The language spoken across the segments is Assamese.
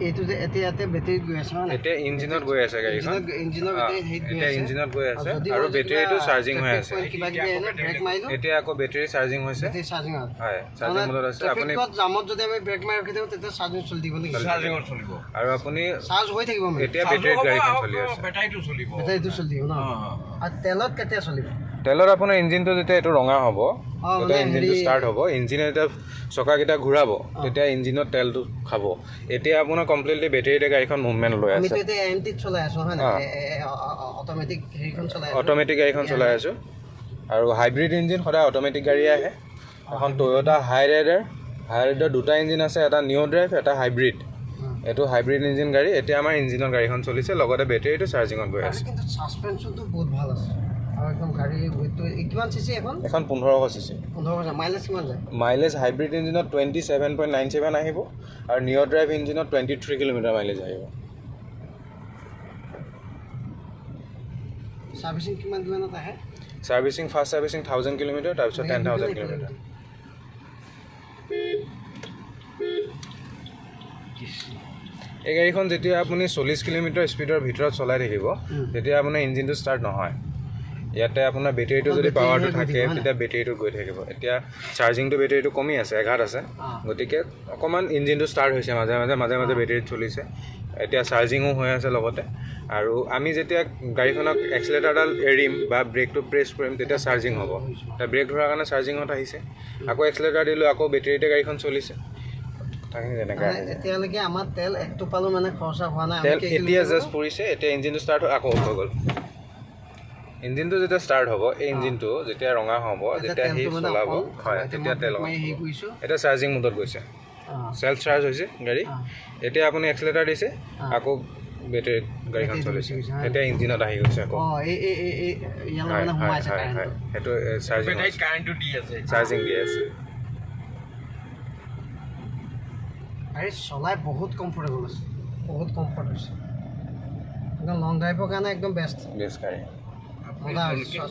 এইটো যে এতিয়াতে বেটাৰীত গৈ আছে মানে এতিয়া ইঞ্জিনত গৈ আছে গাড়ীখন ইঞ্জিনৰ হেৰিত গৈ এতিয়া আছে ইঞ্জিনত গৈ আছে আৰু বেটাৰীটো চাৰ্জিং হৈ আছে কিবা কিবি আহিলে ব্ৰেক মাৰিলো এতিয়া আকৌ বেটাৰী চাৰ্জিং হৈছে বেটাৰী চাৰ্জিং আছে হয় চাৰ্জিং মোডত আছে আপুনি জামত যদি আমি ব্ৰেক মাৰি ৰখি দিওঁ তেতিয়া চাৰ্জিং চলি দিব নেকি চাৰ্জিঙত চলিব আৰু আপুনি চাৰ্জ হৈ থাকিব মানে এতিয়া বেটাৰীত গাড়ীখন চলি আছে বেটাৰীটো চলিব বেটাৰীটো চলি থাকিব ন আৰু তেলত কেতিয়া চলিব তেলত আপোনাৰ ইঞ্জিনটো যেতিয়া এইটো ৰঙা হ'ব তেতিয়া ইঞ্জিনটো ষ্টাৰ্ট হ'ব ইঞ্জিনে যেতিয়া চকাকেইটা ঘূৰাব তেতিয়া ইঞ্জিনত তেলটো খাব এতিয়া আপোনাৰ কমপ্লিটলি বেটাৰীতে গাড়ীখন মুভমেণ্ট লৈ আছে আমিতো এতিয়া এমটিত চলাই আছো হয় না অটোমেটিক হেৰিখন চলাই আছো অটোমেটিক গাড়ীখন চলাই আছো আৰু হাইব্ৰিড ইঞ্জিন সদায় অটোমেটিক গাড়ী আহে এখন টয়োটা হাইৰাইডাৰ দুটা ইঞ্জিন আছে এটা নিউ ড্ৰাইভ এটা হাইব্ৰিড এইটো হাইব্ৰিড ইঞ্জিন গাড়ী এতিয়া আমাৰ ইঞ্জিনৰ গাড়ীখন চলিছে লগতে বেটাৰীটো চাৰ্জিঙত গৈ আছে কিন্তু সাসপেনশনটো বহুত ভাল আছে আৰু একদম গাড়ী ওয়েটটো কিমান সিসি এখন 1500 সিসি 1500 মাইলেজ কিমান যায় মাইলেজ হাইব্ৰিড ইঞ্জিনত 27.97 আহিব আৰু নিউ ড্ৰাইভ ইঞ্জিনত 23 কিলোমিটাৰ মাইলেজ আহিব সাৰ্ভিসিং কিমানত আহে সাৰ্ভিসিং ফাৰ্স্ট সাৰ্ভিসিং 1000 কিলোমিটাৰ তাৰপিছত 10000 কিলোমিটাৰ এই গাড়ীখন যেতিয়া আপুনি 40 কিলোমিটাৰ স্পীডৰ ভিতৰত চলাই থাকিব তেতিয়া আপোনাৰ ইঞ্জিনটো ষ্টাৰ্ট নহয় ইয়াতে আপোনাৰ বেটাৰীটো যদি পাৱাৰটো থাকে তেতিয়া বেটাৰীটো গৈ থাকিব এতিয়া চাৰ্জিংটো বেটাৰীটো কমি আছে 11 আছে গতিকে অকমান ইঞ্জিনটো ষ্টাৰ্ট হৈছে মাজে মাজে বেটাৰীত চলিছে এতিয়া চাৰ্জিংও হৈ আছে লগতে আৰু আমি যেতিয়া গাড়ীখনক এক্সেলেৰেটৰডাল এৰিম বা ব্ৰেকটো প্ৰেছ কৰিম তেতিয়া চাৰ্জিং হ'ব তা ব্ৰেক ধৰাৰ কাৰণে চাৰ্জিংত আহিছে আকৌ এক্সেলেৰেটৰ দিলো আকৌ বেটাৰীতে গাড়ীখন চলিছে এতিয়ালৈকে আমাৰ তেল একটো পালো মানে খৰচা হোৱা নাই তেল এতিয়া জাস্ট পৰিছে এতিয়া ইঞ্জিনটো ষ্টাৰ্ট আকৌ হৈ গ'ল ইঞ্জিনটো যেতিয়া ষ্টাৰ্ট হ'ব এই ইঞ্জিনটো যেতিয়া ৰঙা হ'ব যেতিয়া হি চলাব হয় তেতিয়া তেল এটা চাৰ্জিং মোডত গৈছে সেলফ চাৰ্জ হৈছে গাড়ী এতিয়া আপুনি এক্সেলেৰেটৰ দিছে আকৌ বেটাৰী গাড়ীখন চলিছে এতিয়া ইঞ্জিনত আহি গৈছে আকৌ এই ইয়ালা মানে হোমাইছে কাৰেণ্ট হেতু চাৰ্জিং বেটাৰী কাৰেণ্টটো দি আছে চাৰ্জিং দি আছে আৰে চলাই বহুত কমফৰ্টেবল আছে বহুত কমফৰ্ট আছে একদম লং ড্ৰাইভৰ কাৰণে একদম বেষ্ট গাড়ী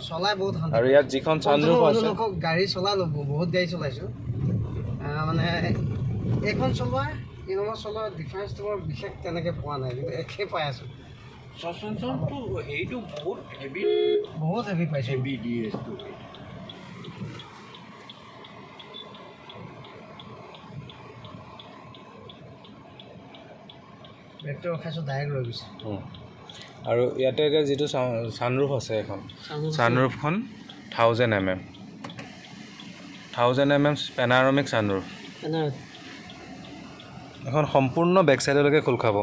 চলাই বহুত শান্তি আৰু ইয়াত যিখন সানৰুফ আছে গাড়ী চলালো বহুত গাড়ী চলাইছো মানে এখন চলোৱা ইনোভা চলোৱা ডিফাৰেন্সটো মই বিশেষ তেনেকৈ পোৱা নাই কিন্তু একেই পাই আছোঁ সাসপেনশনটো হেৰিটো বহুত হেভি পাইছোঁ হেভি ডি এছটো ব্ৰেকটো ৰখাইছোঁ ডাইৰেক্ট ৰৈ গৈছে আৰু ইয়াতে এতিয়া যিটো সানৰুফ আছে এখন সানৰুফখন 1000 mm পেনাৰমিক সানৰুফ এখন সম্পূৰ্ণ বেক সাইডলৈকে খোল খাব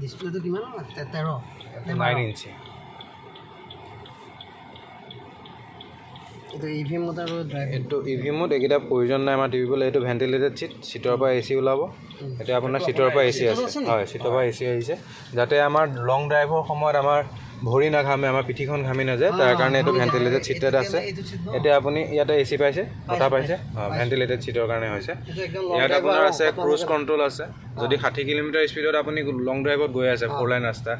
ডিসপ্লেটো কিমান 9 ইঞ্চি এইটো ইভি মোড আৰু ড্ৰাইভ এইটো ইভি মোড এইকেইটা প্ৰয়োজন নাই আমাৰ টিভিবলৈ এইটো ভেন্টিলেটেড সিট সিটৰ পৰা এসি ওলাব এতিয়া আপোনাৰ সিটৰ পৰা এসি আছে হয় সিটৰ পৰা এসি আহিছে যাতে আমাৰ লং ড্ৰাইভৰ সময়ত আমাৰ ভৰি নাঘামে আমাৰ পিঠিখন ঘামি নাযায় তাৰ কাৰণে এইটো ভেন্টিলেটেড সিটেড আছে এতিয়া আপুনি ইয়াতে এসি পাইছে বতাহ পাইছে ভেন্টিলেটেড সিটৰ কাৰণে হৈছে ইয়াত আপোনাৰ আছে ক্ৰুজ কন্ট্ৰোল আছে যদি 60 কিলোমিটাৰ স্পীডত আপুনি লং ড্ৰাইভত গৈ আছে 4 লাইন ৰাস্তা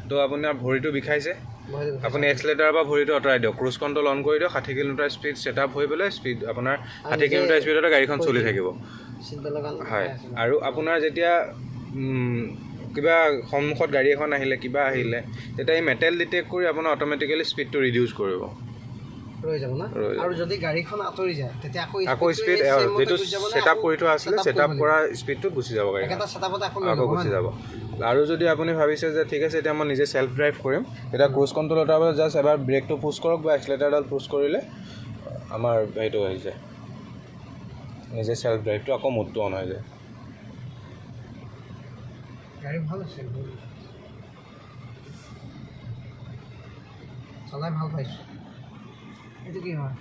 তো আপোনাৰ ভৰিটো বিষাইছে আপুনি এক্সেলেৰেটৰৰ পৰা ভৰিটো অঁতৰাই দিয়ক ক্ৰুজ কন্ট্ৰোল অন কৰি দিয়ক 60 কিলোমিটাৰ স্পীড সেটআপ হৈ পেলাই স্পীড আপোনাৰ 60 কিলোমিটাৰ স্পীডত গাড়ীখন চলি থাকিব হয় আৰু আপোনাৰ যেতিয়া কিবা সন্মুখত গাড়ী এখন আহিলে কিবা আহিলে তেতিয়া এই মেটেল ডিটেক্ট কৰি আপোনাৰ অটোমেটিক্যালি স্পীডটো ৰিডিউস কৰিব ৰৈ যাব না আৰু যদি গাড়ীখন আঁতৰি যায় তেতিয়া আকৌ স্পীড যেটো সেটআপ কৰি থোৱা আছিল সেটআপ কৰা স্পীডটো গুচি যাব গাড়ী এটা সেটআপত আকৌ গুচি যাব আৰু যদি আপুনি ভাবিছে যে ঠিক আছে এতিয়া মই নিজে সেলফ ড্ৰাইভ কৰিম এটা ক্ৰুজ কন্ট্ৰোল অটাবলৈ জাস্ট এবাৰ ব্ৰেকটো পুশ কৰক বা এক্সেলেৰেটৰডাল পুশ কৰিলে আমাৰ এইটো হৈ যায় নিজে সেলফ ড্ৰাইভটো আকৌ মোডটো অন হৈ যায় গাড়ী ভাল আছে চলাই ভাল পাইছোঁ এইটো কি হয়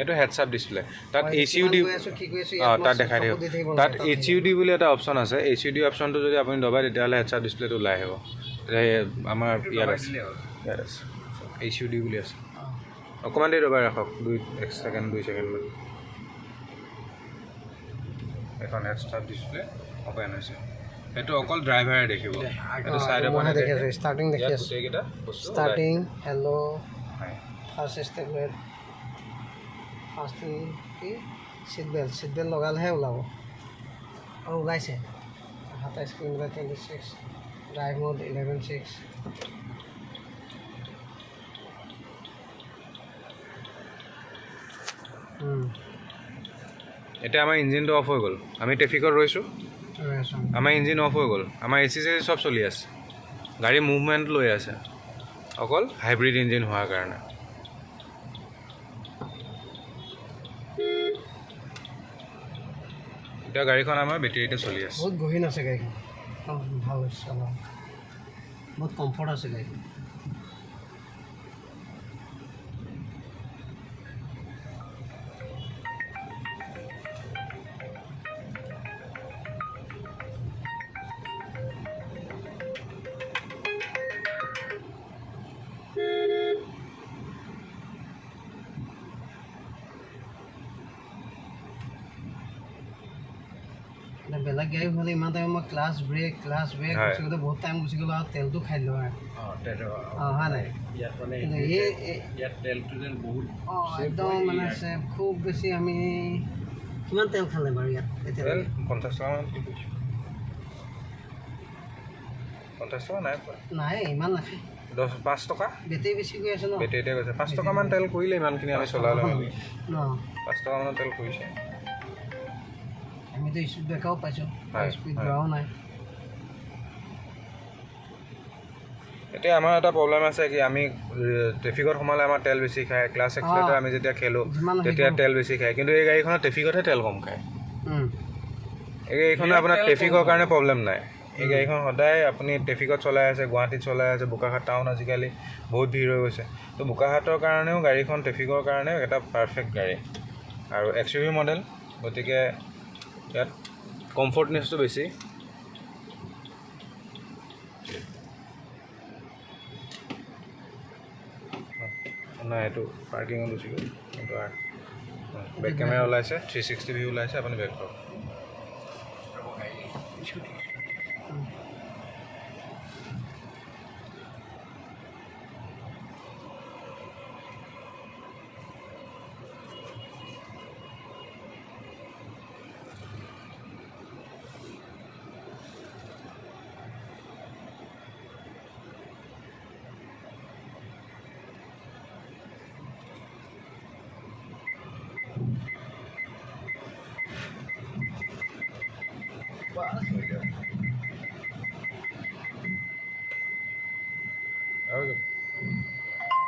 এইটো হেডছ আপ ডিসপ্লে তাত এসইউডি তাত দেখাই দিব তাত এইচইউডি বুলি এটা অপচন আছে এইচইউডি অপচনটো যদি আপুনি দবাই তেতিয়াহ'লে হেডছ আপ ডিসপ্লেটো ওলাই আহিব আমাৰ ইয়াত আছে এইচইউডি বুলি আছে অকণমান দেৰি দবাই ৰাখক 2 ছেকেণ্ড মান এখন হেড ষ্টাৰ্ট ডিছপ্লে অপেন হৈছে এইটো অকল ড্ৰাইভাৰে দেখিব এইটো চাইড মই দেখি আছোঁ ষ্টাৰ্টিং দেখি আছোঁ গোটেইকেইটা বস্তু ষ্টাৰ্টিং হেল্ল' হয় ফাৰ্ষ্ট ষ্টেপলেট ফাৰ্ষ্ট কি ছিট বেল্ট লগালেহে ওলাব আৰু ওলাইছে 27 কিলোমিটাৰ 26 ড্ৰাইভ মোড 11.6 এতিয়া আমাৰ ইঞ্জিনটো অফ হৈ গ'ল আমি ট্ৰেফিকত ৰৈছোঁ আমাৰ ইঞ্জিন অফ হৈ গ'ল আমাৰ এ চি চব চলি আছে গাড়ী মুভমেণ্ট লৈ আছে অকল হাইব্ৰিড ইঞ্জিন হোৱাৰ কাৰণে এতিয়া গাড়ীখন আমাৰ বেটেৰীতে চলি আছে বহুত গহীন আছে গাড়ীখন ভাল হৈছে বহুত কমফৰ্ট আছে গাড়ীখন বেলেগ গাড়ী হ'লে ইমান টাইম মই ক্লাছ ব্ৰেক গুচি গ'লে বহুত টাইম গুচি গ'লো আৰু তেলটো খাই দিলোঁ হয় নাই একদম মানে খুব বেছি আমি কিমান তেল খালে বাৰু ইয়াত এতিয়া 50 টকামান 50 টকা নাই ইমান নাখায় 5 টকা বেটেৰী বেছি গৈ আছে ন বেটেৰীতে গৈছে 5 টকামান তেল কৰিলে ইমানখিনি আমি চলালে 5 টকামান তেল কৰিছে আমিতো স্পীড ব্ৰেকাৰো পাইছোঁ স্পীড যোৱাও নাই এতিয়া আমাৰ এটা প্ৰব্লেম আছে কি আমি ট্ৰেফিকত সোমালে আমাৰ তেল বেছি খায় ক্লাছ এক্সিলেটাৰ আমি যেতিয়া খেলোঁ তেতিয়া তেল বেছি খায় কিন্তু এই গাড়ীখনত ট্ৰেফিকতহে তেল কম খায় এই গাড়ীখনে আপোনাৰ ট্ৰেফিকৰ কাৰণে প্ৰব্লেম নাই এই গাড়ীখন সদায় আপুনি ট্ৰেফিকত চলাই আছে গুৱাহাটীত চলাই আছে বোকাখাট টাউন আজিকালি বহুত ভিৰ হৈ গৈছে তো বোকাখাটৰ কাৰণেও গাড়ীখন ট্ৰেফিকৰ কাৰণেও এটা পাৰফেক্ট গাড়ী আৰু XUV মডেল গতিকে ইয়াত কমফৰ্টনেছটো বেছি নাই এইটো পাৰ্কিঙত গুচি গ'ল কিন্তু বেক কেমেৰা ওলাইছে 360 ভিউ ওলাইছে আপুনি বেক কৰক Wow, that's really good.